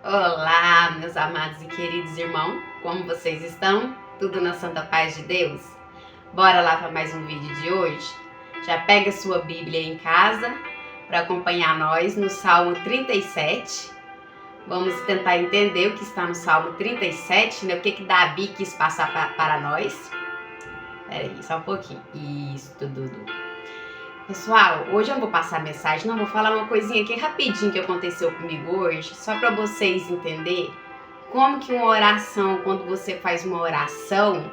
Olá, meus amados e queridos irmãos, como vocês estão? Tudo na santa paz de Deus? Bora lá para mais um vídeo de hoje? Já pega sua Bíblia aí em casa para acompanhar nós no Salmo 37. Vamos tentar entender o que está no Salmo 37, né? O que Davi quis passar para nós. Peraí, só um pouquinho. Isso, tudo. Pessoal, hoje eu vou passar a mensagem, não vou falar uma coisinha aqui rapidinho que aconteceu comigo hoje, só para vocês entenderem como que uma oração, quando você faz uma oração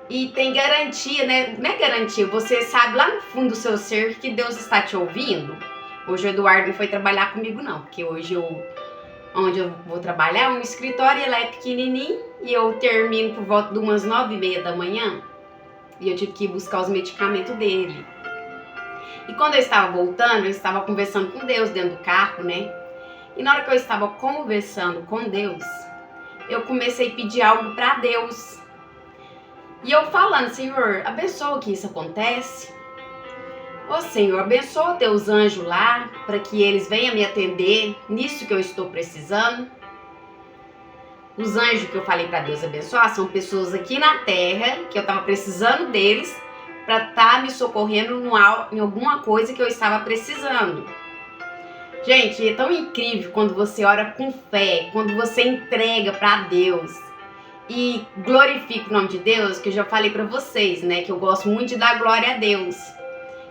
e tem garantia, né? Não é garantia, você sabe lá no fundo do seu ser que Deus está te ouvindo. Hoje o Eduardo não foi trabalhar comigo não, porque hoje onde eu vou trabalhar é um escritório, ele é pequenininho e eu termino por volta de umas 9h30 da manhã e eu tive que ir buscar os medicamentos dele. E quando eu estava voltando, eu estava conversando com Deus dentro do carro, né? E na hora que eu estava conversando com Deus, eu comecei a pedir algo para Deus. E eu falando, Senhor, abençoa que isso acontece. Ô Senhor, abençoa teus anjos lá, para que eles venham me atender nisso que eu estou precisando. Os anjos que eu falei para Deus abençoar são pessoas aqui na terra, que eu estava precisando deles, para estar me socorrendo em alguma coisa que eu estava precisando. Gente, é tão incrível quando você ora com fé, quando você entrega para Deus e glorifica o nome de Deus, que eu já falei para vocês, né, que eu gosto muito de dar glória a Deus.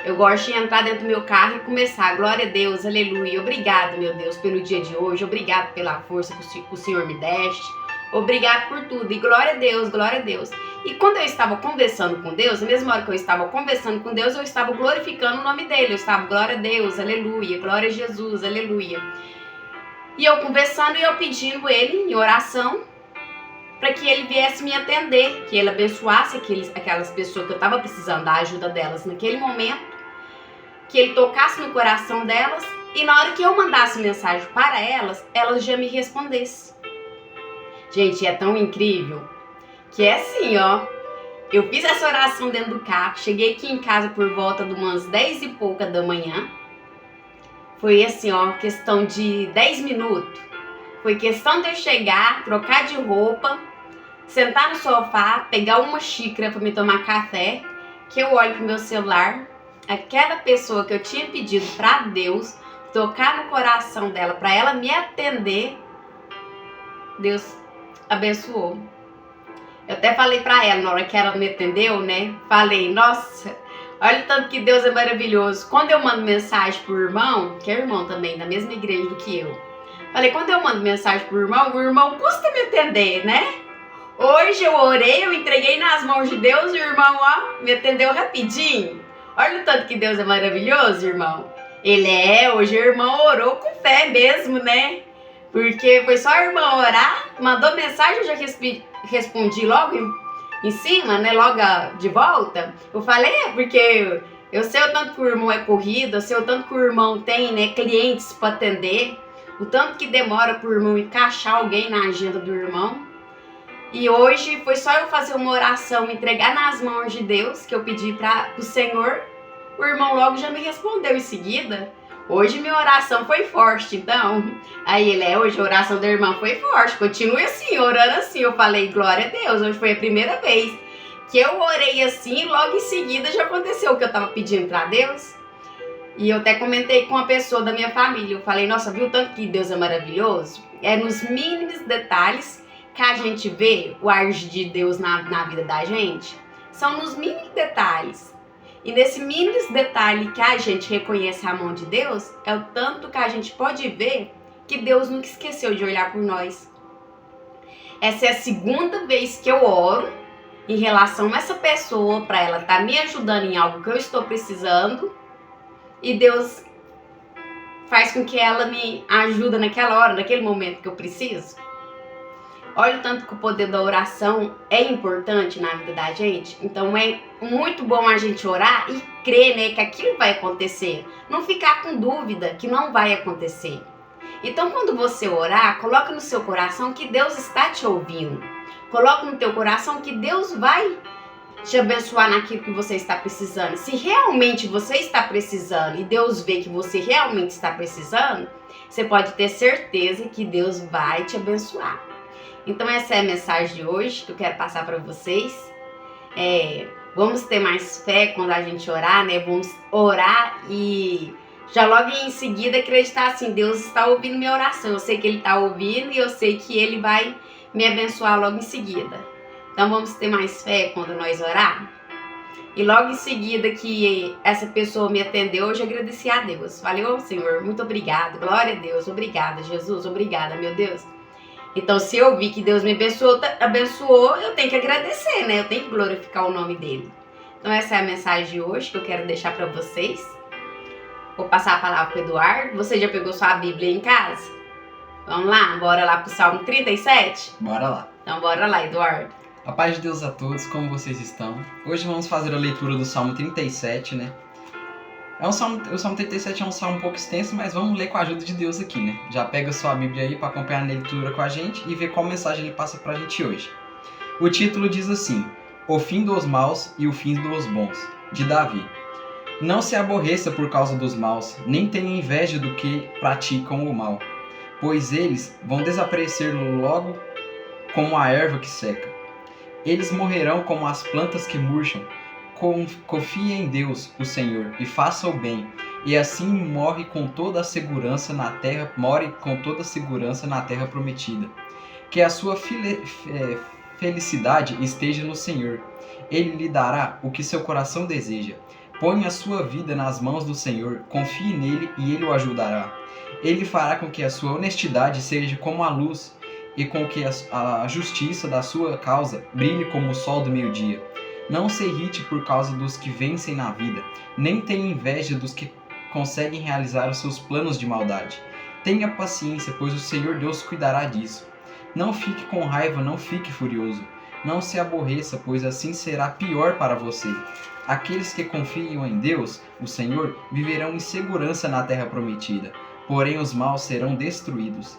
Eu gosto de entrar dentro do meu carro e começar, glória a Deus, aleluia, obrigado, meu Deus, pelo dia de hoje, obrigado pela força que o Senhor me deste, obrigado por tudo, e glória a Deus, glória a Deus. E quando eu estava conversando com Deus, na mesma hora que eu estava conversando com Deus, eu estava glorificando o nome dele. Eu estava, glória a Deus, aleluia, glória a Jesus, aleluia. E eu conversando e eu pedindo ele em oração para que ele viesse me atender, que ele abençoasse aquelas pessoas que eu estava precisando da ajuda delas naquele momento, que ele tocasse no coração delas e na hora que eu mandasse mensagem para elas, elas já me respondessem. Gente, é tão incrível que é assim, ó, eu fiz essa oração dentro do carro, cheguei aqui em casa por volta de umas 10 e pouca da manhã, foi assim, ó, questão de 10 minutos, foi questão de eu chegar, trocar de roupa, sentar no sofá, pegar uma xícara para me tomar café, que eu olho pro meu celular, aquela pessoa que eu tinha pedido para Deus, tocar no coração dela, para ela me atender, Deus abençoou. Eu até falei pra ela, na hora que ela me atendeu, né? Falei, nossa, olha o tanto que Deus é maravilhoso. Quando eu mando mensagem pro irmão, que é irmão também, da mesma igreja do que eu. Falei, quando eu mando mensagem pro irmão, o irmão custa me atender, né? Hoje eu orei, eu entreguei nas mãos de Deus e o irmão, ó, me atendeu rapidinho. Olha o tanto que Deus é maravilhoso, irmão. Hoje o irmão orou com fé mesmo, né? Porque foi só a irmã orar, mandou mensagem, eu já respondi logo em cima, né, logo de volta. Eu falei, porque eu sei o tanto que o irmão é corrido, eu sei o tanto que o irmão tem, né, clientes para atender, o tanto que demora para o irmão encaixar alguém na agenda do irmão. E hoje foi só eu fazer uma oração, entregar nas mãos de Deus, que eu pedi para o Senhor, o irmão logo já me respondeu em seguida. Hoje minha oração foi forte, então. Aí hoje a oração da irmã foi forte. Continue assim, orando assim. Eu falei, glória a Deus. Hoje foi a primeira vez que eu orei assim, logo em seguida já aconteceu o que eu tava pedindo pra Deus. E eu até comentei com uma pessoa da minha família. Eu falei, nossa, viu tanto que Deus é maravilhoso? É nos mínimos detalhes que a gente vê o agir de Deus na vida da gente. São nos mínimos detalhes. E nesse mínimo detalhe que a gente reconhece a mão de Deus, é o tanto que a gente pode ver que Deus nunca esqueceu de olhar por nós. Essa é a segunda vez que eu oro em relação a essa pessoa, para ela estar me ajudando em algo que eu estou precisando, e Deus faz com que ela me ajude naquela hora, naquele momento que eu preciso. Olha o tanto que o poder da oração é importante na vida da gente. Então é muito bom a gente orar e crer, né, que aquilo vai acontecer. Não ficar com dúvida que não vai acontecer. Então quando você orar, coloca no seu coração que Deus está te ouvindo. Coloca no teu coração que Deus vai te abençoar naquilo que você está precisando. Se realmente você está precisando e Deus vê que você realmente está precisando, você pode ter certeza que Deus vai te abençoar. Então essa é a mensagem de hoje que eu quero passar para vocês. Vamos ter mais fé quando a gente orar, né? Vamos orar e já logo em seguida acreditar assim, Deus está ouvindo minha oração. Eu sei que Ele está ouvindo e eu sei que Ele vai me abençoar logo em seguida. Então vamos ter mais fé quando nós orar. E logo em seguida que essa pessoa me atendeu, eu já agradeci a Deus. Falei, ô Senhor, muito obrigado, glória a Deus, obrigada Jesus, obrigada meu Deus. Então se eu vi que Deus me abençoou, eu tenho que agradecer, né? Eu tenho que glorificar o nome dele. Então essa é a mensagem de hoje que eu quero deixar para vocês. Vou passar a palavra para o Eduardo. Você já pegou sua Bíblia em casa? Vamos lá? Bora lá pro Salmo 37? Bora lá. Então bora lá, Eduardo. A paz de Deus a todos, como vocês estão? Hoje vamos fazer a leitura do Salmo 37, né? O Salmo 37 é um salmo um pouco extenso, mas vamos ler com a ajuda de Deus aqui, né? Já pega sua Bíblia aí para acompanhar a leitura com a gente e ver qual mensagem ele passa pra gente hoje. O título diz assim: O fim dos maus e o fim dos bons, de Davi. Não se aborreça por causa dos maus, nem tenha inveja do que praticam o mal, pois eles vão desaparecer logo como a erva que seca. Eles morrerão como as plantas que murcham. Confie em Deus, o Senhor, e faça o bem, e assim more com toda a segurança na terra prometida. Que a sua felicidade esteja no Senhor. Ele lhe dará o que seu coração deseja. Ponha a sua vida nas mãos do Senhor, confie nele e ele o ajudará. Ele fará com que a sua honestidade seja como a luz, e com que a justiça da sua causa brilhe como o sol do meio-dia. Não se irrite por causa dos que vencem na vida, nem tenha inveja dos que conseguem realizar os seus planos de maldade. Tenha paciência, pois o Senhor Deus cuidará disso. Não fique com raiva, não fique furioso. Não se aborreça, pois assim será pior para você. Aqueles que confiam em Deus, o Senhor, viverão em segurança na terra prometida, porém os maus serão destruídos.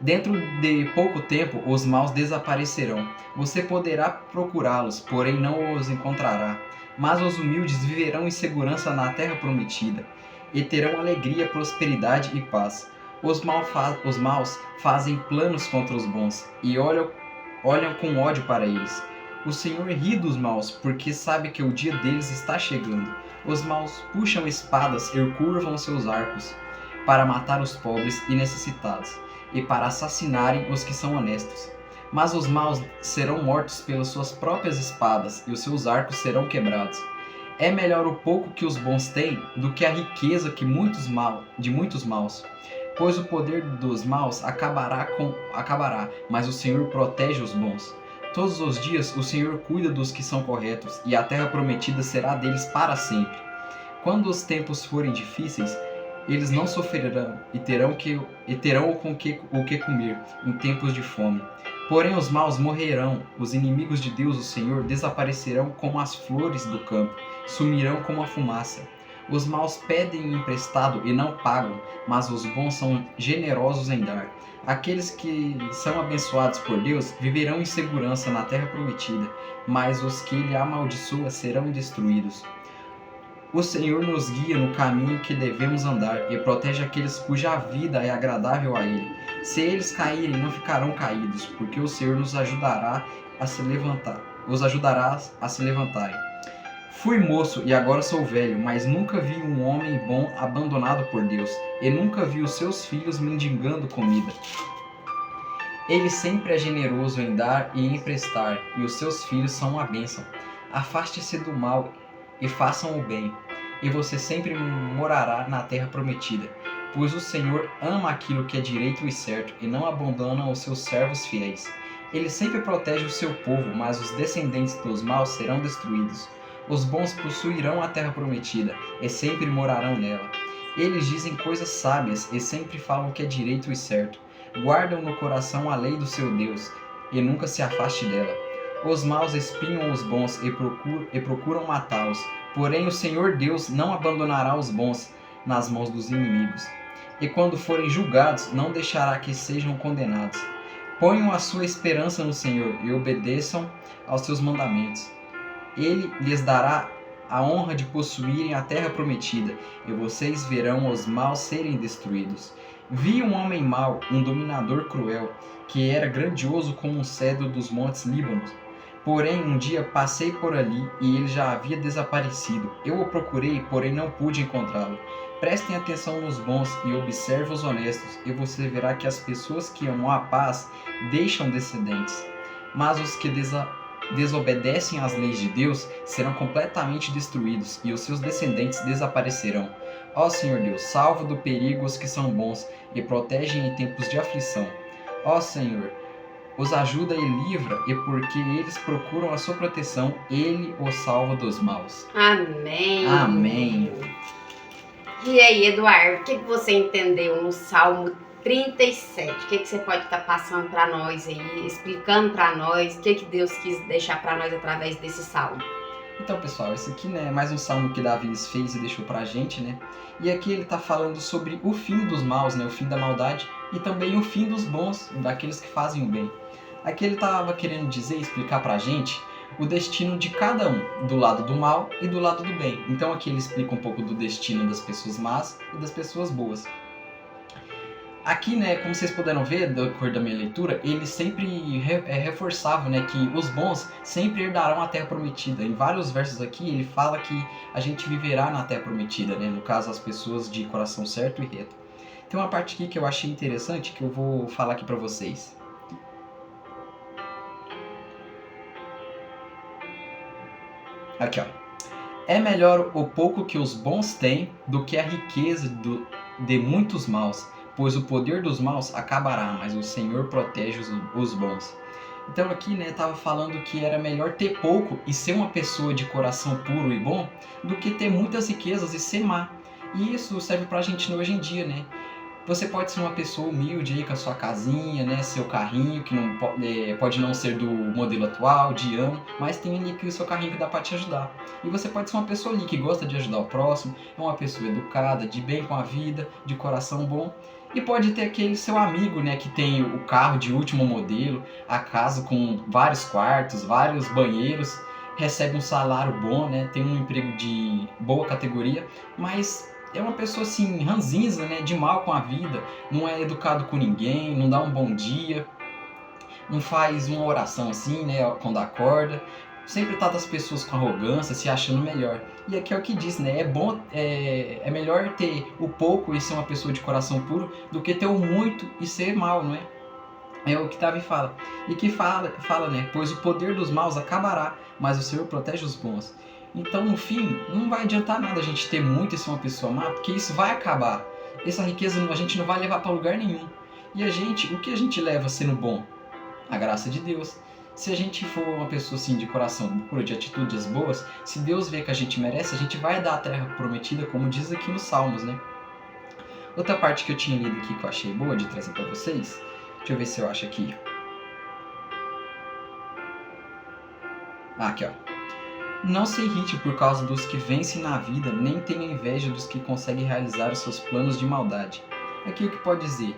Dentro de pouco tempo, os maus desaparecerão. Você poderá procurá-los, porém não os encontrará. Mas os humildes viverão em segurança na terra prometida, e terão alegria, prosperidade e paz. Os maus fazem planos contra os bons, e olham com ódio para eles. O Senhor ri dos maus, porque sabe que o dia deles está chegando. Os maus puxam espadas e curvam seus arcos, para matar os pobres e necessitados, e para assassinarem os que são honestos. Mas os maus serão mortos pelas suas próprias espadas, e os seus arcos serão quebrados. É melhor o pouco que os bons têm do que a riqueza de muitos maus, pois o poder dos maus acabará, mas o Senhor protege os bons. Todos os dias o Senhor cuida dos que são corretos, e a terra prometida será deles para sempre. Quando os tempos forem difíceis, eles não sofrerão e terão o que comer em tempos de fome. Porém os maus morrerão, os inimigos de Deus, o Senhor, desaparecerão como as flores do campo, sumirão como a fumaça. Os maus pedem emprestado e não pagam, mas os bons são generosos em dar. Aqueles que são abençoados por Deus viverão em segurança na terra prometida, mas os que ele amaldiçoa serão destruídos. O Senhor nos guia no caminho que devemos andar e protege aqueles cuja vida é agradável a Ele. Se eles caírem, não ficarão caídos, porque o Senhor os ajudará a se levantarem. Fui moço e agora sou velho, mas nunca vi um homem bom abandonado por Deus, e nunca vi os seus filhos mendigando comida. Ele sempre é generoso em dar e em emprestar, e os seus filhos são uma bênção. Afaste-se do mal e façam o bem, e você sempre morará na terra prometida, pois o Senhor ama aquilo que é direito e certo, e não abandona os seus servos fiéis. Ele sempre protege o seu povo, mas os descendentes dos maus serão destruídos. Os bons possuirão a terra prometida, e sempre morarão nela. Eles dizem coisas sábias, e sempre falam o que é direito e certo. Guardam no coração a lei do seu Deus, e nunca se afaste dela. Os maus espiam os bons e procuram matá-los, porém o Senhor Deus não abandonará os bons nas mãos dos inimigos. E quando forem julgados, não deixará que sejam condenados. Ponham a sua esperança no Senhor e obedeçam aos seus mandamentos. Ele lhes dará a honra de possuírem a terra prometida, e vocês verão os maus serem destruídos. Vi um homem mau, um dominador cruel, que era grandioso como um cedro dos montes Líbanos. Porém, um dia passei por ali e ele já havia desaparecido. Eu o procurei, porém não pude encontrá-lo. Prestem atenção nos bons e observe os honestos, e você verá que as pessoas que amam a paz deixam descendentes. Mas os que desobedecem às leis de Deus serão completamente destruídos, e os seus descendentes desaparecerão. Ó Senhor Deus, salva do perigo os que são bons e protegem em tempos de aflição. Ó Senhor, os ajuda e livra, e porque eles procuram a sua proteção, ele os salva dos maus. Amém. Amém. E aí, Eduardo, o que você entendeu no Salmo 37? O que você pode estar passando para nós aí, explicando para nós, o que Deus quis deixar para nós através desse salmo? Então, pessoal, esse aqui, né, é mais um salmo que Davi fez e deixou pra gente, né? E aqui ele tá falando sobre o fim dos maus, né, o fim da maldade, e também o fim dos bons, daqueles que fazem o bem. Aqui ele tava querendo dizer, explicar pra gente o destino de cada um, do lado do mal e do lado do bem. Então aqui ele explica um pouco do destino das pessoas más e das pessoas boas. Aqui, né, como vocês puderam ver, da cor da minha leitura, ele sempre reforçava, né, que os bons sempre herdarão a terra prometida. Em vários versos aqui, ele fala que a gente viverá na terra prometida, né, no caso, as pessoas de coração certo e reto. Tem uma parte aqui que eu achei interessante, que eu vou falar aqui pra vocês. Aqui, ó. É melhor o pouco que os bons têm do que a riqueza de muitos maus, pois o poder dos maus acabará, mas o Senhor protege os bons. Então aqui, né, tava falando que era melhor ter pouco e ser uma pessoa de coração puro e bom, do que ter muitas riquezas e ser má. E isso serve pra gente hoje em dia, né? Você pode ser uma pessoa humilde aí com a sua casinha, né, seu carrinho, que não pode não ser do modelo atual, de ano, mas tem ali que o seu carrinho que dá para te ajudar. E você pode ser uma pessoa ali que gosta de ajudar o próximo, é uma pessoa educada, de bem com a vida, de coração bom. E pode ter aquele seu amigo, né, que tem o carro de último modelo, a casa com vários quartos, vários banheiros, recebe um salário bom, né, tem um emprego de boa categoria, mas é uma pessoa assim, ranzinza, né, de mal com a vida, não é educado com ninguém, não dá um bom dia, não faz uma oração assim, né, quando acorda, sempre trata as pessoas com arrogância, se achando melhor. E aqui é o que diz, né, é melhor ter o pouco e ser uma pessoa de coração puro do que ter o muito e ser mal, não é? É o que Davi fala. E que fala, né, pois o poder dos maus acabará, mas o Senhor protege os bons. Então, no fim, não vai adiantar nada a gente ter muito e ser uma pessoa má, porque isso vai acabar. Essa riqueza a gente não vai levar para lugar nenhum. E o que a gente leva sendo bom? A graça de Deus. Se a gente for uma pessoa assim de coração puro, de atitudes boas, se Deus vê que a gente merece, a gente vai dar a terra prometida, como diz aqui nos Salmos, né? Outra parte que eu tinha lido aqui que eu achei boa de trazer para vocês, deixa eu ver se eu acho aqui. Aqui, ó. Não se irrite por causa dos que vencem na vida, nem tenha inveja dos que conseguem realizar os seus planos de maldade. Aqui o que pode dizer?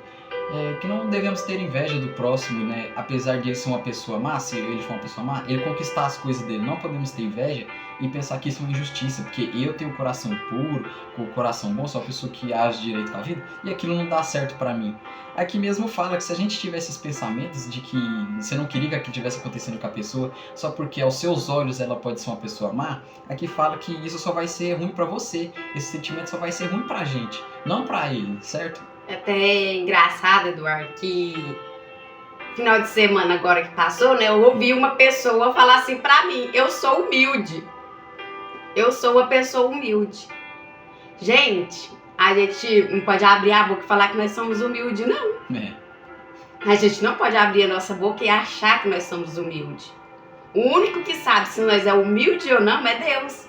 Que não devemos ter inveja do próximo, né? Apesar de ele ser uma pessoa má, se ele for uma pessoa má, ele conquistar as coisas dele. Não podemos ter inveja e pensar que isso é uma injustiça, porque eu tenho o coração puro, com o coração bom, sou uma pessoa que age direito com a vida, e aquilo não dá certo pra mim. Aqui mesmo fala que se a gente tivesse esses pensamentos de que você não queria que aquilo tivesse acontecendo com a pessoa, só porque aos seus olhos ela pode ser uma pessoa má, aqui fala que isso só vai ser ruim pra você, esse sentimento só vai ser ruim pra gente, não pra ele, certo? É até engraçado, Eduardo, que final de semana agora que passou, né, eu ouvi uma pessoa falar assim pra mim: eu sou humilde. Eu sou uma pessoa humilde. Gente, a gente não pode abrir a boca e falar que nós somos humildes, não. A gente não pode abrir a nossa boca e achar que nós somos humildes. O único que sabe se nós é humilde ou não é Deus.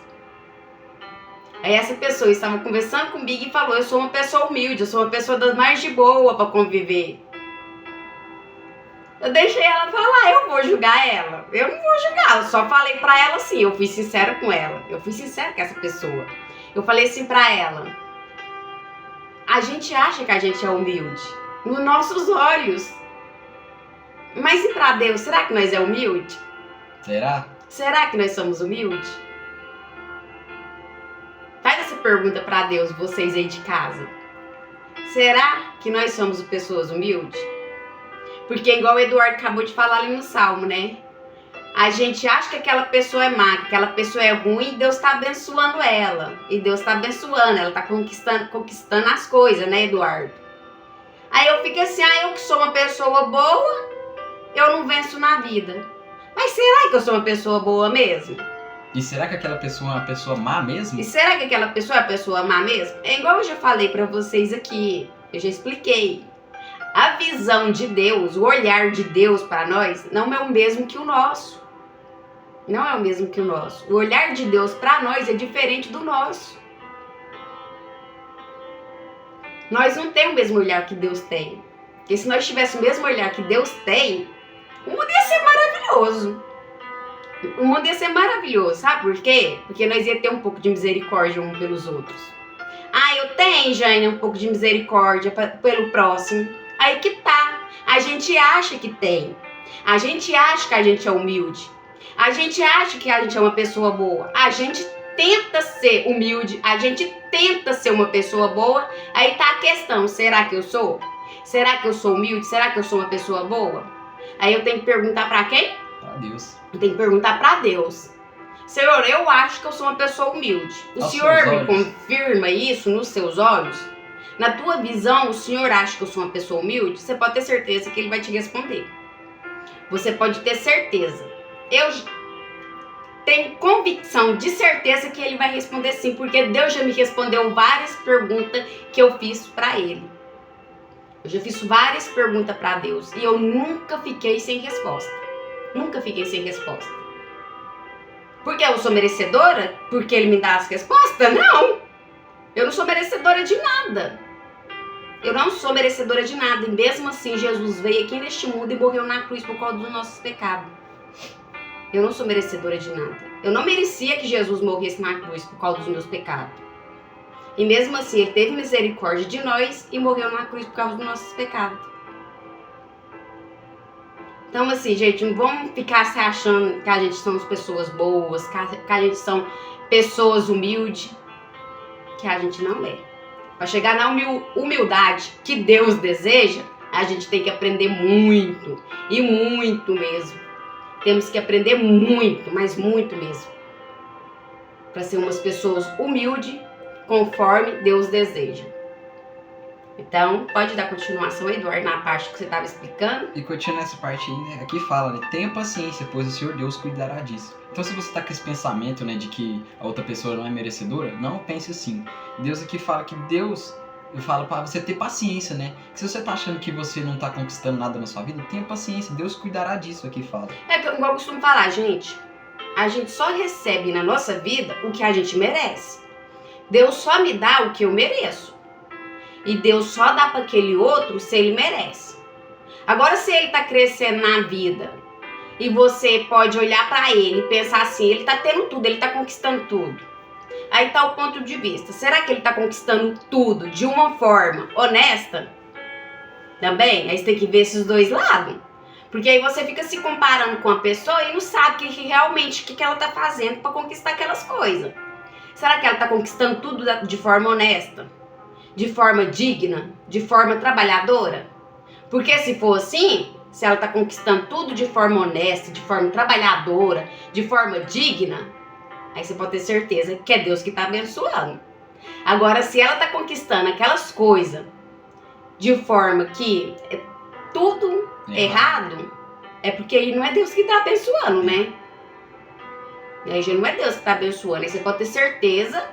Aí essa pessoa estava conversando comigo e falou: eu sou uma pessoa humilde, eu sou uma pessoa das mais de boa para conviver. Eu deixei ela falar, eu vou julgar ela. Eu não vou julgar, eu só falei pra ela assim, eu fui sincera com ela. Eu fui sincera com essa pessoa. Eu falei assim pra ela: a gente acha que a gente é humilde nos nossos olhos. Mas e pra Deus, será que nós é humilde? Será? Será que nós somos humildes? Faz essa pergunta pra Deus, vocês aí de casa. Será que nós somos pessoas humildes? Porque igual o Eduardo acabou de falar ali no Salmo, né? A gente acha que aquela pessoa é má, que aquela pessoa é ruim, e Deus está abençoando ela. E Deus está abençoando, ela está conquistando as coisas, né, Eduardo? Aí eu fico assim, eu que sou uma pessoa boa, eu não venço na vida. Mas será que eu sou uma pessoa boa mesmo? E será que aquela pessoa é uma pessoa má mesmo? E será que aquela pessoa é uma pessoa má mesmo? É igual eu já falei pra vocês aqui, eu já expliquei. A visão de Deus, o olhar de Deus para nós não é o mesmo que o nosso. Não é o mesmo que o nosso. O olhar de Deus para nós é diferente do nosso. Nós não temos o mesmo olhar que Deus tem. Porque se nós tivéssemos o mesmo olhar que Deus tem, o mundo ia ser maravilhoso. O mundo ia ser maravilhoso, sabe por quê? Porque nós ia ter um pouco de misericórdia uns pelos outros. Eu tenho, Jane, um pouco de misericórdia pelo próximo. Aí que tá. A gente acha que tem. A gente acha que a gente é humilde. A gente acha que a gente é uma pessoa boa. A gente tenta ser humilde. A gente tenta ser uma pessoa boa. Aí tá a questão. Será que eu sou? Será que eu sou humilde? Será que eu sou uma pessoa boa? Aí eu tenho que perguntar pra quem? Pra Deus. Eu tenho que perguntar pra Deus. Senhor, eu acho que eu sou uma pessoa humilde. O Senhor me confirma isso nos seus olhos? Na tua visão, o Senhor acha que eu sou uma pessoa humilde? Você pode ter certeza que Ele vai te responder. Você pode ter certeza. Eu tenho convicção de certeza que Ele vai responder sim, porque Deus já me respondeu várias perguntas que eu fiz pra Ele. Eu já fiz várias perguntas pra Deus e eu nunca fiquei sem resposta. Nunca fiquei sem resposta. Porque eu sou merecedora? Porque Ele me dá as respostas? Não! Eu não sou merecedora de nada. Eu não sou merecedora de nada. E mesmo assim, Jesus veio aqui neste mundo e morreu na cruz por causa dos nossos pecados. Eu não sou merecedora de nada. Eu não merecia que Jesus morresse na cruz por causa dos meus pecados. E mesmo assim, Ele teve misericórdia de nós e morreu na cruz por causa dos nossos pecados. Então, assim, gente, não vamos ficar se achando que a gente somos pessoas boas, que a gente são pessoas humildes, que a gente não é. Para chegar na humildade que Deus deseja, a gente tem que aprender muito, e muito mesmo. Temos que aprender muito, mas muito mesmo. Para ser umas pessoas humildes, conforme Deus deseja. Então, pode dar continuação, Eduardo, na parte que você estava explicando. E continua essa parte aí, né? Aqui fala, né? Tenha paciência, pois o Senhor Deus cuidará disso. Então, se você tá com esse pensamento, né, de que a outra pessoa não é merecedora, não pense assim. Deus aqui fala que Deus fala para você ter paciência, né? Que se você tá achando que você não tá conquistando nada na sua vida, tenha paciência, Deus cuidará disso, aqui fala. Igual eu costumo falar, gente. A gente só recebe na nossa vida o que a gente merece. Deus só me dá o que eu mereço. E Deus só dá para aquele outro se ele merece. Agora, se ele tá crescendo na vida e você pode olhar para ele e pensar assim, ele tá tendo tudo, ele tá conquistando tudo. Aí tá o ponto de vista. Será que ele tá conquistando tudo de uma forma honesta? Também? Aí você tem que ver esses dois lados. Porque aí você fica se comparando com a pessoa e não sabe realmente o que ela tá fazendo para conquistar aquelas coisas. Será que ela tá conquistando tudo de forma honesta? De forma digna, de forma trabalhadora? Porque se for assim, se ela está conquistando tudo de forma honesta, de forma trabalhadora, de forma digna, aí você pode ter certeza que é Deus que está abençoando. Agora, se ela está conquistando aquelas coisas de forma que é tudo errado, é porque aí não é Deus que está abençoando, né? Aí já não é Deus que está abençoando, aí você pode ter certeza,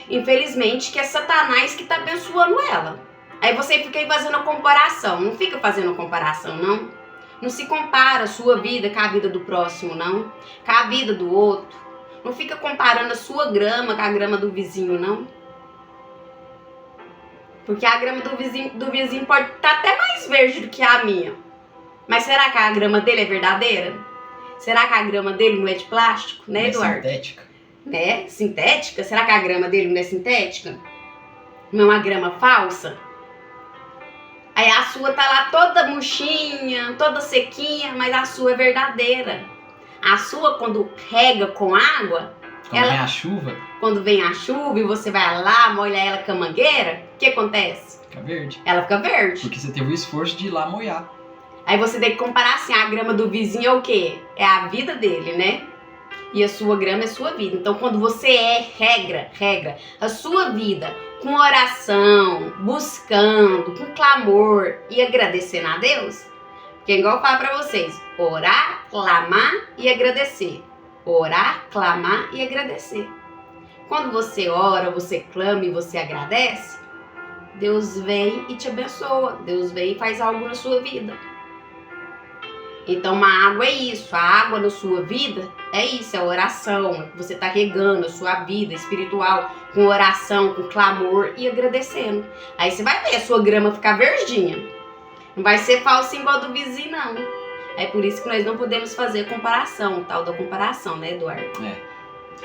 infelizmente, que é Satanás que está abençoando ela. Aí você fica aí fazendo a comparação. Não fica fazendo a comparação, não. Não se compara a sua vida com a vida do próximo, não. Com a vida do outro. Não fica comparando a sua grama com a grama do vizinho, não. Porque a grama do vizinho pode estar até mais verde do que a minha. Mas será que a grama dele é verdadeira? Será que a grama dele não é de plástico, né, Eduardo? É sintética. Né? Sintética? Será que a grama dele não é sintética? Não é uma grama falsa? Aí a sua tá lá toda murchinha, toda sequinha, mas a sua é verdadeira. A sua, quando rega com água, Quando vem a chuva, Quando vem a chuva e você vai lá, molha ela com a mangueira, o que acontece? fica verde. Ela fica verde. Porque você teve o esforço de ir lá molhar. Aí você tem que comparar assim, a grama do vizinho é o quê? É a vida dele, né? E a sua grama é sua vida. Então quando você regra a sua vida com oração, buscando, com clamor e agradecendo a Deus, porque igual eu falo pra vocês, orar, clamar e agradecer. Orar, clamar e agradecer. Quando você ora, você clama e você agradece, Deus vem e te abençoa. Deus vem e faz algo na sua vida. Então a água é isso. A água na sua vida é isso. É oração. Você está regando a sua vida espiritual com oração, com clamor e agradecendo. Aí você vai ver a sua grama ficar verdinha. Não vai ser falso igual do vizinho, não. É por isso que nós não podemos fazer comparação. Tal da comparação, né, Eduardo?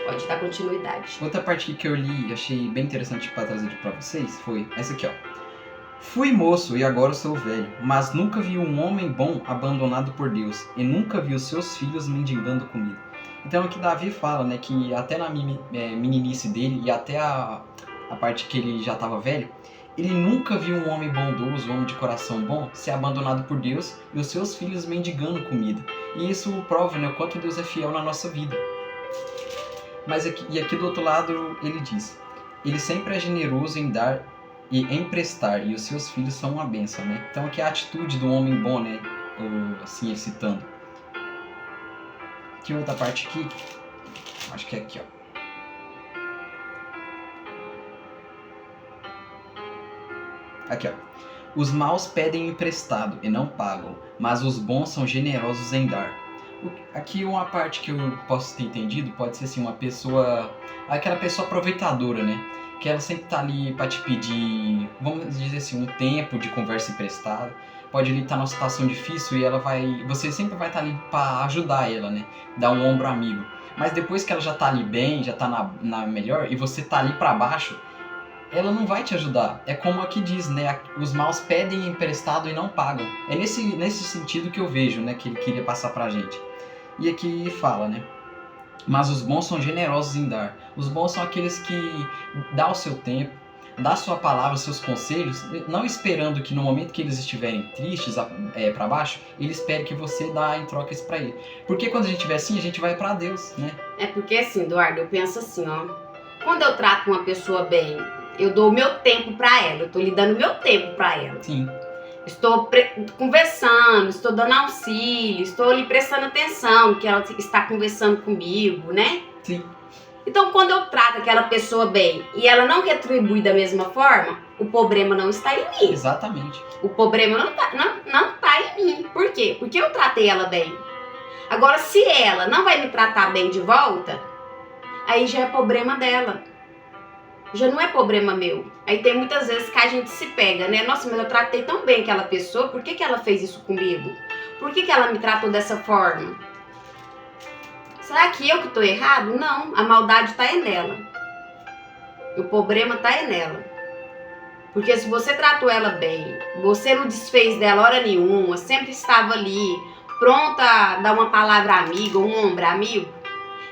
Pode dar continuidade. Outra parte que eu li e achei bem interessante para trazer para vocês foi essa aqui, ó. Fui moço e agora sou velho, mas nunca vi um homem bom abandonado por Deus, e nunca vi os seus filhos mendigando comida. Então aqui Davi fala, né, que até na meninice dele e até a parte que ele já estava velho, ele nunca viu um homem bondoso, um homem de coração bom, ser abandonado por Deus e os seus filhos mendigando comida. E isso prova, né, o quanto Deus é fiel na nossa vida. Mas aqui do outro lado ele diz, ele sempre é generoso em dar e emprestar, e os seus filhos são uma bênção, né? Então aqui é a atitude do homem bom, né? Assim, citando. Aqui outra parte aqui, acho que é aqui, ó. Aqui, ó. Os maus pedem emprestado e não pagam, mas os bons são generosos em dar. Aqui uma parte que eu posso ter entendido pode ser assim, uma pessoa, aquela pessoa aproveitadora, né? Que ela sempre tá ali para te pedir, vamos dizer assim, um tempo de conversa emprestada. Pode ali estar numa situação difícil e você sempre vai estar ali para ajudar ela, né? Dar um ombro amigo. Mas depois que ela já tá ali bem, já tá na melhor e você tá ali para baixo, ela não vai te ajudar. É como aqui diz, né? Os maus pedem emprestado e não pagam. É nesse sentido que eu vejo, né? Que ele queria passar pra gente. E aqui fala, né? Mas os bons são generosos em dar. Os bons são aqueles que dão o seu tempo, dão a sua palavra, os seus conselhos, não esperando que no momento que eles estiverem tristes, para baixo, ele espere que você dá em troca isso para ele. Porque quando a gente estiver assim, a gente vai para Deus, né? É porque assim, Eduardo, eu penso assim, ó. Quando eu trato uma pessoa bem, eu dou o meu tempo para ela, eu tô lhe dando o meu tempo para ela. Sim. Estou conversando, estou dando auxílio, estou lhe prestando atenção que ela está conversando comigo, né? Sim. Então, quando eu trato aquela pessoa bem e ela não retribui da mesma forma, o problema não está em mim. Exatamente. O problema não tá em mim. Por quê? Porque eu tratei ela bem. Agora, se ela não vai me tratar bem de volta, aí já é problema dela. Já não é problema meu. Aí tem muitas vezes que a gente se pega, né? Nossa, mas eu tratei tão bem aquela pessoa, por que ela fez isso comigo? Por que ela me tratou dessa forma? Será que eu que tô errado? Não, a maldade tá aí nela. O problema tá aí nela. Porque se você tratou ela bem, você não desfez dela hora nenhuma, sempre estava ali, pronta a dar uma palavra amiga, um ombro amigo,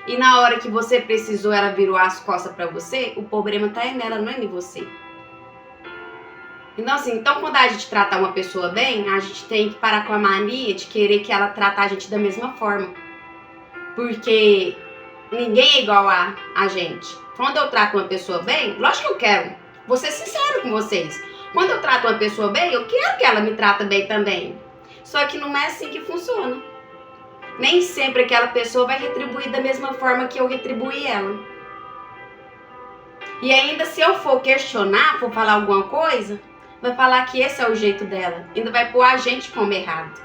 e na hora que você precisou, ela virou as costas pra você, o problema tá aí nela, não é em você. Então assim, quando a gente trata uma pessoa bem, a gente tem que parar com a mania de querer que ela trate a gente da mesma forma. Porque ninguém é igual a gente. Quando eu trato uma pessoa bem, lógico que eu quero. Vou ser sincero com vocês. Quando eu trato uma pessoa bem, eu quero que ela me trate bem também. Só que não é assim que funciona. Nem sempre aquela pessoa vai retribuir da mesma forma que eu retribuí ela. E ainda se eu for questionar, for falar alguma coisa, vai falar que esse é o jeito dela. Ainda vai pôr a gente como errado.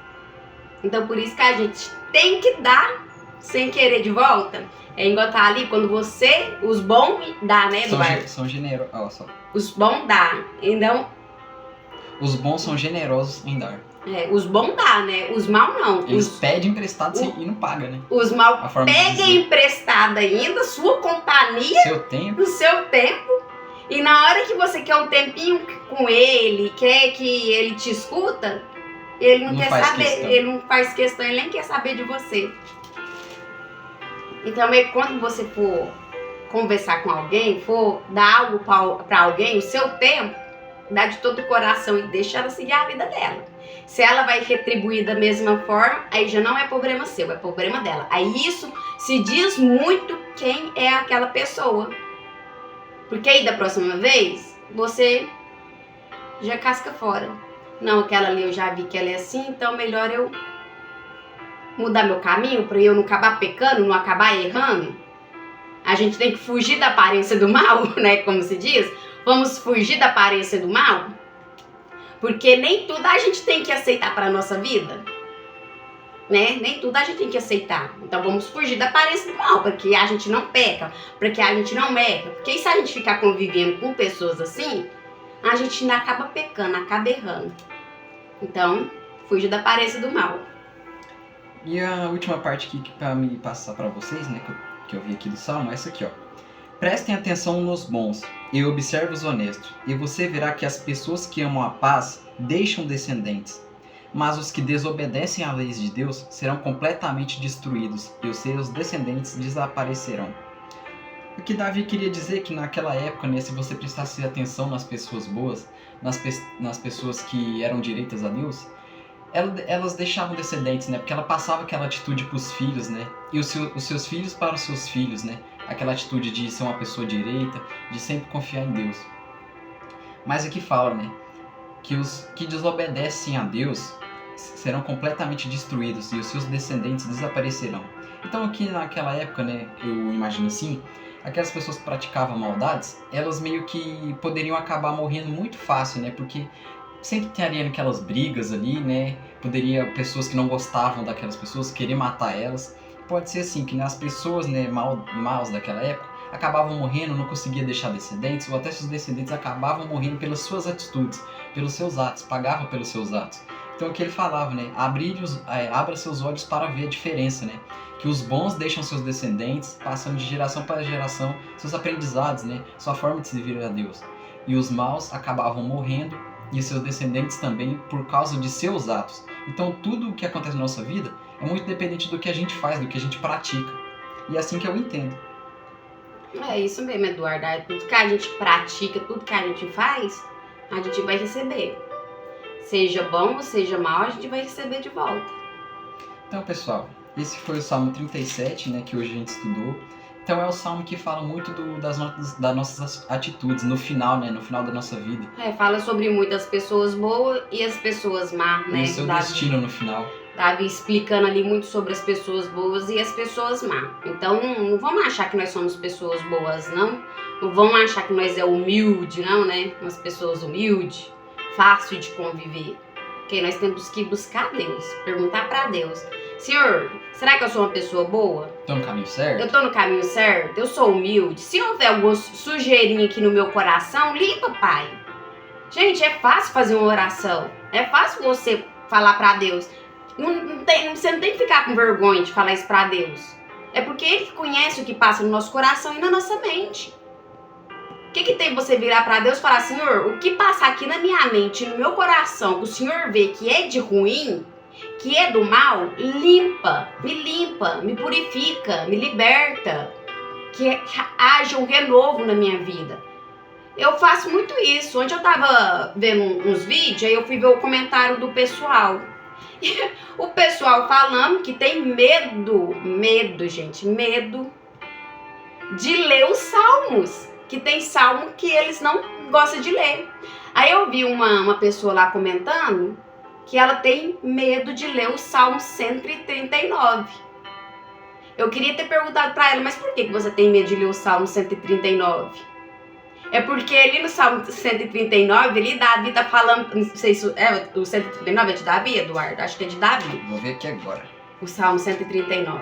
Então por isso que a gente tem que dar sem querer de volta. É igual tá ali, quando você, os bons dá, né, Eduardo? São generosos, olha só. Os bons dá, então... Os bons são generosos em dar. Os bons dá, né? Os maus não. Eles pedem emprestado e não pagam, né? Os maus pegam emprestado ainda, sua companhia, no seu tempo. E na hora que você quer um tempinho com ele, quer que ele te escuta, ele não quer saber, ele não faz questão, ele nem quer saber de você. Então, quando você for conversar com alguém, for dar algo para alguém, o seu tempo, dá de todo o coração e deixa ela seguir a vida dela. Se ela vai retribuir da mesma forma, aí já não é problema seu, é problema dela. Aí isso se diz muito quem é aquela pessoa. Porque aí da próxima vez, você já casca fora. Não, aquela ali eu já vi que ela é assim, então melhor eu mudar meu caminho para eu não acabar pecando, não acabar errando. A gente tem que fugir da aparência do mal, né? Como se diz. Vamos fugir da aparência do mal. Porque nem tudo a gente tem que aceitar para nossa vida. Né? Nem tudo a gente tem que aceitar. Então vamos fugir da aparência do mal, para que a gente não peca, para que a gente não meca. Porque se a gente ficar convivendo com pessoas assim, a gente ainda acaba pecando, acaba errando. Então, fugir da aparência do mal. E a última parte aqui para me passar para vocês, né, que eu vi aqui do Salmo, é essa aqui, ó. Prestem atenção nos bons e observe os honestos, e você verá que as pessoas que amam a paz deixam descendentes, mas os que desobedecem às leis de Deus serão completamente destruídos, e os seus descendentes desaparecerão. O que Davi queria dizer que naquela época, né, se você prestasse atenção nas pessoas boas, nas pessoas que eram direitas a Deus, elas deixavam descendentes, né? Porque ela passava aquela atitude para os filhos, né? E os seus filhos para os seus filhos, né? Aquela atitude de ser uma pessoa direita, de sempre confiar em Deus. Mas aqui fala, né? Que os que desobedecem a Deus serão completamente destruídos e os seus descendentes desaparecerão. Então aqui naquela época, né? Eu imagino assim, aquelas pessoas que praticavam maldades, elas meio que poderiam acabar morrendo muito fácil, né? Porque sempre teria aquelas brigas ali, né? Poderia pessoas que não gostavam daquelas pessoas querer matar elas. Pode ser assim, que as pessoas, né, maus daquela época acabavam morrendo, não conseguia deixar descendentes, ou até seus descendentes acabavam morrendo pelas suas atitudes, pelos seus atos, pagavam pelos seus atos. Então aqui ele falava, né? Abra seus olhos para ver a diferença, né? Que os bons deixam seus descendentes, passando de geração para geração, seus aprendizados, né? Sua forma de servir a Deus. E os maus acabavam morrendo, e seus descendentes também, por causa de seus atos. Então tudo o que acontece na nossa vida é muito dependente do que a gente faz, do que a gente pratica. E é assim que eu entendo. É isso mesmo, Eduardo. Tudo que a gente pratica, tudo que a gente faz, a gente vai receber. Seja bom ou seja mal, a gente vai receber de volta. Então, pessoal, esse foi o Salmo 37, né, que hoje a gente estudou. Então é o salmo que fala muito das nossas atitudes no final, né? No final da nossa vida. Fala sobre muitas pessoas boas e as pessoas más, né? E o seu destino no final. Davi explicando ali muito sobre as pessoas boas e as pessoas más. Então não vamos achar que nós somos pessoas boas, não. Não vamos achar que nós é humilde, não, né? Umas pessoas humildes, fácil de conviver. Porque nós temos que buscar Deus, perguntar para Deus. Senhor, será que eu sou uma pessoa boa? Tô no caminho certo? Eu tô no caminho certo? Eu sou humilde? Se houver alguma sujeirinha aqui no meu coração, limpa, Pai. Gente, é fácil fazer uma oração. É fácil você falar pra Deus. Você não tem que ficar com vergonha de falar isso pra Deus. É porque Ele conhece o que passa no nosso coração e na nossa mente. O que tem você virar pra Deus e falar, Senhor, o que passa aqui na minha mente, no meu coração, que o Senhor vê que é de ruim, que é do mal, limpa, me purifica, me liberta, que haja um renovo na minha vida. Eu faço muito isso. Ontem eu tava vendo uns vídeos, aí eu fui ver o comentário do pessoal. O pessoal falando que tem medo, gente, medo de ler os salmos, que tem salmo que eles não gostam de ler. Aí eu vi uma pessoa lá comentando que ela tem medo de ler o Salmo 139. Eu queria ter perguntado para ela, mas por que você tem medo de ler o Salmo 139? É porque ali no Salmo 139, ali Davi tá falando, não sei se o 139 é de Davi, Eduardo? Acho que é de Davi. Vou ver aqui agora. O Salmo 139.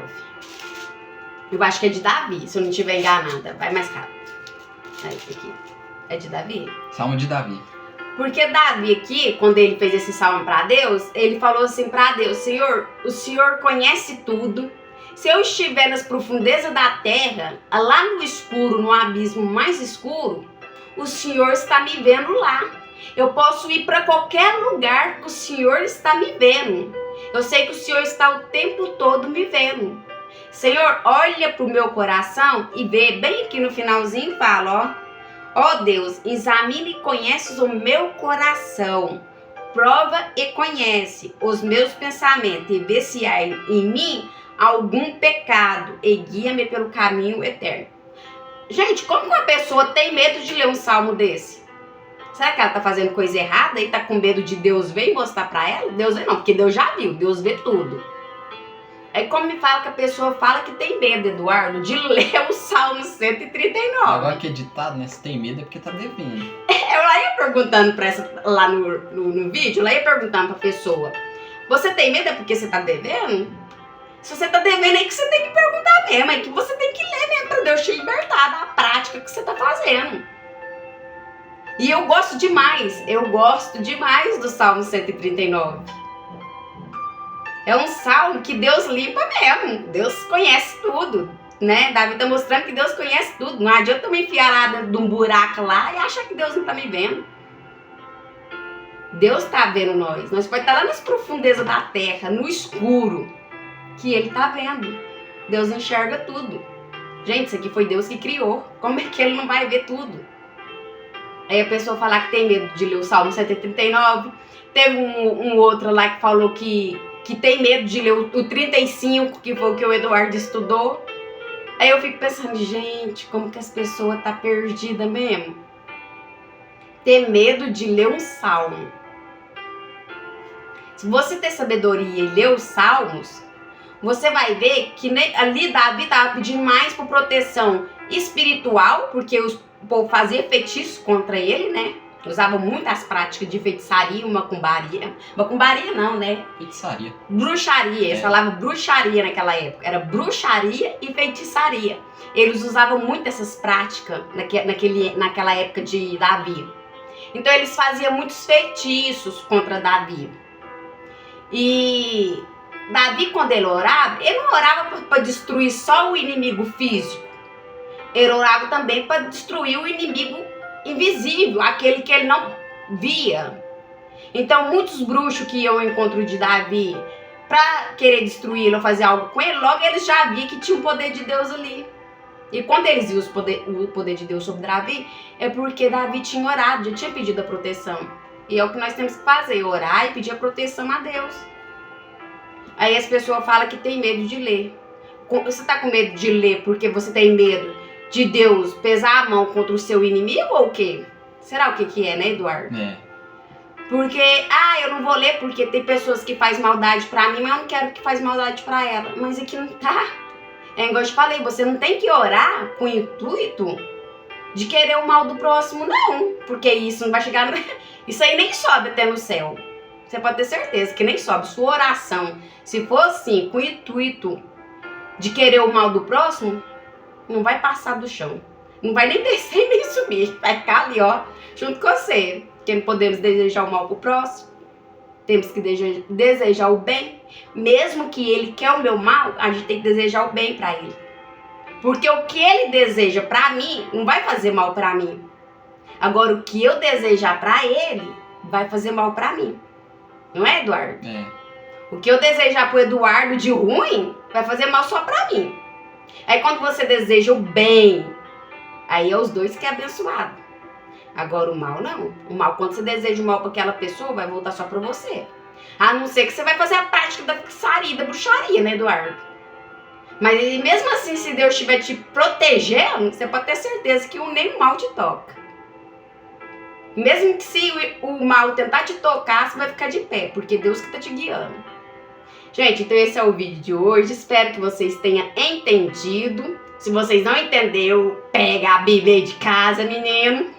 Eu acho que é de Davi, se eu não estiver enganada. Vai mais rápido. Aqui. É de Davi? Salmo de Davi. Porque Davi aqui, quando ele fez esse salmo para Deus, ele falou assim para Deus, Senhor, o Senhor conhece tudo. Se eu estiver nas profundezas da terra, lá no escuro, no abismo mais escuro, o Senhor está me vendo lá. Eu posso ir para qualquer lugar que o Senhor está me vendo. Eu sei que o Senhor está o tempo todo me vendo. Senhor, olha pro meu coração e vê bem aqui no finalzinho, fala, ó Deus, examine e conhece o meu coração. Prova e conhece os meus pensamentos e vê se há em mim algum pecado e guia-me pelo caminho eterno. Gente, como uma pessoa tem medo de ler um salmo desse? Será que ela tá fazendo coisa errada e tá com medo de Deus ver e mostrar pra ela? Deus vê não, porque Deus já viu, Deus vê tudo. Aí como me fala que a pessoa fala que tem medo, Eduardo, de ler o Salmo 139. Agora que é ditado, né? Se tem medo é porque tá devendo. Eu lá ia perguntando pra essa, lá no vídeo, lá ia perguntando pra pessoa, você tem medo é porque você tá devendo? Se você tá devendo é que você tem que perguntar mesmo, é que você tem que ler mesmo pra Deus te libertar da prática que você tá fazendo. E eu gosto demais do Salmo 139. É um salmo que Deus limpa mesmo, Deus conhece tudo, né? Davi tá mostrando que Deus conhece tudo, não adianta eu me enfiar lá dentro de um buraco lá e achar que Deus não tá me vendo. Deus tá vendo nós podemos estar lá nas profundezas da terra, no escuro, que Ele tá vendo. Deus enxerga tudo. Gente, isso aqui foi Deus que criou, como é que Ele não vai ver tudo? Aí a pessoa falar que tem medo de ler o Salmo 139, teve um outro lá que falou que tem medo de ler o 35, que foi o que o Eduardo estudou. Aí eu fico pensando, gente, como que as pessoas tá perdida mesmo? Ter medo de ler um salmo. Se você ter sabedoria e ler os salmos, você vai ver que ali Davi estava pedindo mais por proteção espiritual, porque o povo fazia feitiço contra ele, né? Usava muitas práticas de feitiçaria, macumbaria. Macumbaria não, né? Feitiçaria. Bruxaria, eles falavam bruxaria naquela época. Era bruxaria e feitiçaria. Eles usavam muito essas práticas naquela época de Davi. Então eles faziam muitos feitiços contra Davi. E Davi, quando ele não orava para destruir só o inimigo físico. Ele orava também para destruir o inimigo invisível, aquele que ele não via. Então muitos bruxos que iam ao encontro de Davi para querer destruí-lo ou fazer algo com ele, logo eles já viam que tinha o poder de Deus ali. E quando eles viam o poder de Deus sobre Davi, é porque Davi tinha orado, já tinha pedido a proteção. E é o que nós temos que fazer, orar e pedir a proteção a Deus. Aí as pessoas falam que tem medo de ler. Você está com medo de ler porque você tem medo de Deus pesar a mão contra o seu inimigo ou o quê? Será o que é, né, Eduardo? É. Porque, eu não vou ler porque tem pessoas que fazem maldade pra mim, mas eu não quero que faz maldade pra ela. Mas aqui não tá. É igual eu te falei, você não tem que orar com o intuito de querer o mal do próximo, não. Porque isso não vai chegar... Isso aí nem sobe até no céu. Você pode ter certeza que nem sobe. Sua oração, se for assim, com o intuito de querer o mal do próximo, não vai passar do chão. Não vai nem descer nem subir. Vai ficar ali, ó, junto com você. Porque não podemos desejar o mal pro próximo. Temos que desejar o bem. Mesmo que ele quer o meu mal, a gente tem que desejar o bem pra ele. Porque o que ele deseja pra mim, não vai fazer mal pra mim. Agora, o que eu desejar pra ele, vai fazer mal pra mim. Não é, Eduardo? É. O que eu desejar pro Eduardo de ruim, vai fazer mal só pra mim. Aí quando você deseja o bem, aí é os dois que é abençoado. Agora o mal não. O mal, quando você deseja o mal pra aquela pessoa, vai voltar só pra você. A não ser que você vai fazer a prática da feitiçaria, da bruxaria, né, Eduardo? Mas mesmo assim, se Deus estiver te protegendo, você pode ter certeza que nem o mal te toca. Mesmo que se o mal tentar te tocar, você vai ficar de pé, porque Deus que tá te guiando. Gente, então esse é o vídeo de hoje. Espero que vocês tenham entendido. Se vocês não entenderam, pega a Bíblia aí de casa, menino.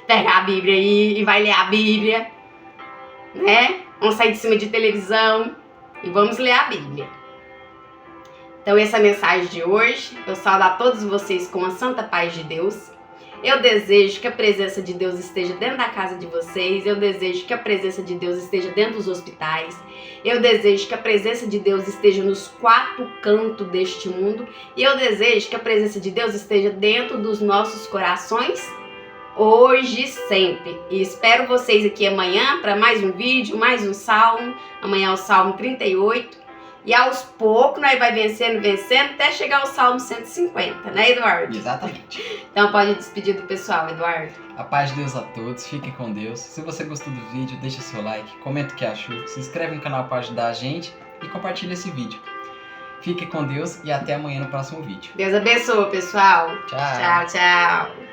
Pega a Bíblia aí e vai ler a Bíblia. Né? Vamos sair de cima de televisão e vamos ler a Bíblia. Então essa é a mensagem de hoje. Eu saúdo a todos vocês com a santa paz de Deus. Eu desejo que a presença de Deus esteja dentro da casa de vocês. Eu desejo que a presença de Deus esteja dentro dos hospitais. Eu desejo que a presença de Deus esteja nos 4 cantos deste mundo. E eu desejo que a presença de Deus esteja dentro dos nossos corações, hoje e sempre. E espero vocês aqui amanhã para mais um vídeo, mais um salmo. Amanhã é o Salmo 38. E aos poucos nós vai vencendo, até chegar ao Salmo 150, né, Eduardo? Exatamente. Então pode despedir do pessoal, Eduardo. A paz de Deus a todos, fiquem com Deus. Se você gostou do vídeo, deixa seu like, comenta o que achou, se inscreve no canal para ajudar a gente e compartilha esse vídeo. Fique com Deus e até amanhã no próximo vídeo. Deus abençoe, pessoal. Tchau. Tchau, tchau.